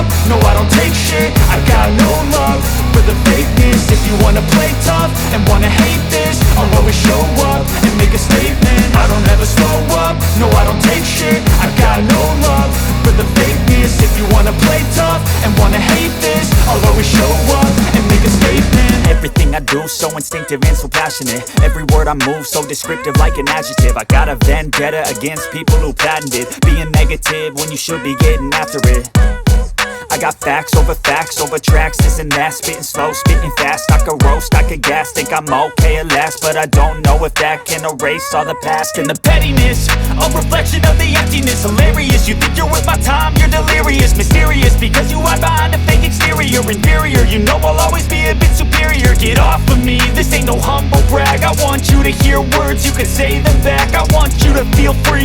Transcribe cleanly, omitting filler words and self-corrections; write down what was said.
up, no I don't take shit. I got no love for the fakeness. If you wanna play tough and wanna hate this, I'll always show up and make a statement. I don't ever slow up, no I don't take shit. I got no love for the fakeness. If you wanna play tough and wanna hate this, I'll always show up and make a statement. Everything I do so instinctive and so passionate. Every word I move so descriptive like an adjective. I got a vendetta against people who patented being negative when you should be getting after it. I got facts over tracks, this and that. Spitting slow, spitting fast. I could roast, I could gas. Think I'm okay at last, but I don't know if that can erase all the past. And the pettiness, a reflection of the emptiness. Hilarious, you think you're worth my time, you're delirious. Mysterious, because you hide behind a fake exterior. Inferior, you know I'll always be a bit superior. Get off of me, this ain't no humble brag. I want you to hear words, you can say them back. I want you to feel free